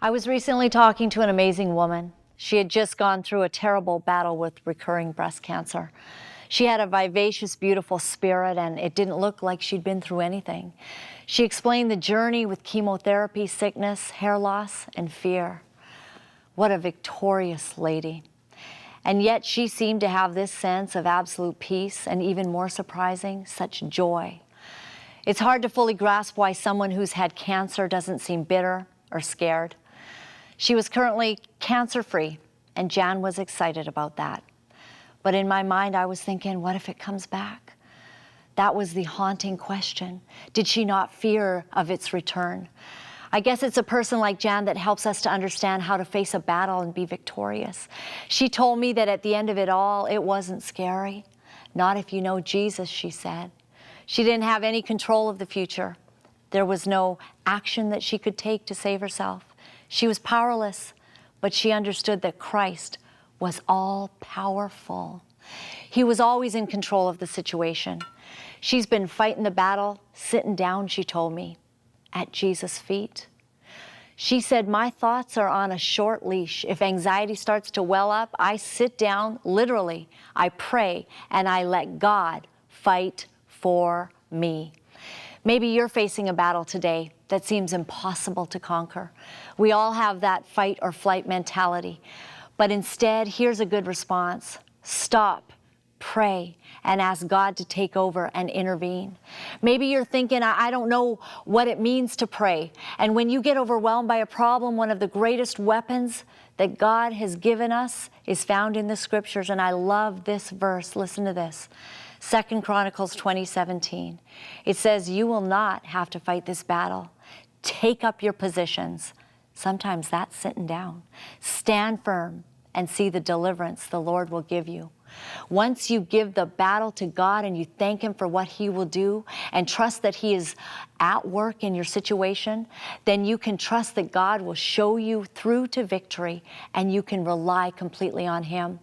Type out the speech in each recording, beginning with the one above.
I was recently talking to an amazing woman. She had just gone through a terrible battle with recurring breast cancer. She had a vivacious, beautiful spirit, and it didn't look like she'd been through anything. She explained the journey with chemotherapy, sickness, hair loss, and fear. What a victorious lady. And yet she seemed to have this sense of absolute peace, and even more surprising, such joy. It's hard to fully grasp why someone who's had cancer doesn't seem bitter or scared. She was currently cancer-free, and Jan was excited about that. But in my mind, I was thinking, what if it comes back? That was the haunting question. Did she not fear of its return? I guess it's a person like Jan that helps us to understand how to face a battle and be victorious. She told me that at the end of it all, it wasn't scary. Not if you know Jesus, she said. She didn't have any control of the future. There was no action that she could take to save herself. She was powerless, but she understood that Christ was all-powerful. He was always in control of the situation. She's been fighting the battle, sitting down, she told me, at Jesus' feet. She said, my thoughts are on a short leash. If anxiety starts to well up, I sit down, literally, I pray, and I let God fight for me. Maybe you're facing a battle today that seems impossible to conquer. We all have that fight or flight mentality. But instead, here's a good response. Stop, pray, and ask God to take over and intervene. Maybe you're thinking, I don't know what it means to pray. And when you get overwhelmed by a problem, one of the greatest weapons that God has given us is found in the scriptures. And I love this verse. Listen to this. 2 Chronicles 20:17. It says, you will not have to fight this battle. Take up your positions. Sometimes that's sitting down. Stand firm and see the deliverance the Lord will give you. Once you give the battle to God and you thank Him for what He will do and trust that He is at work in your situation, then you can trust that God will show you through to victory and you can rely completely on Him.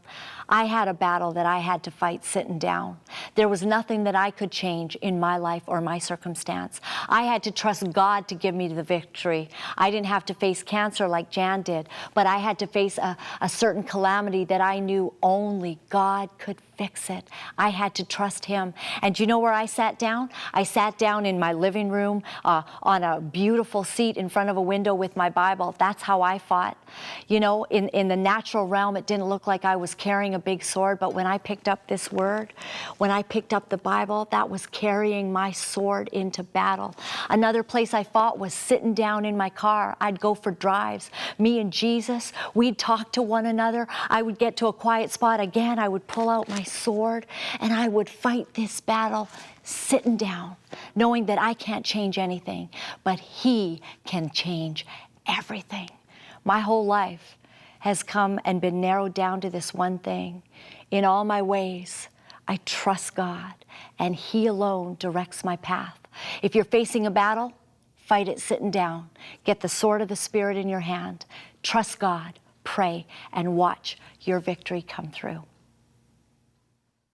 I had a battle that I had to fight sitting down. There was nothing that I could change in my life or my circumstance. I had to trust God to give me the victory. I didn't have to face cancer like Jan did, but I had to face a certain calamity that I knew only God could fix it. I had to trust Him. And do you know where I sat down? I sat down in my living room on a beautiful seat in front of a window with my Bible. That's how I fought. You know, in the natural realm, it didn't look like I was carrying a big sword, but when I picked up this word, when I picked up the Bible, that was carrying my sword into battle. Another place I fought was sitting down in my car. I'd go for drives. Me and Jesus, we'd talk to one another. I would get to a quiet spot again. I would pull out my sword and I would fight this battle sitting down, knowing that I can't change anything, but He can change everything. My whole life has come and been narrowed down to this one thing. In all my ways, I trust God, and He alone directs my path. If you're facing a battle, fight it sitting down. Get the sword of the Spirit in your hand. Trust God, pray, and watch your victory come through.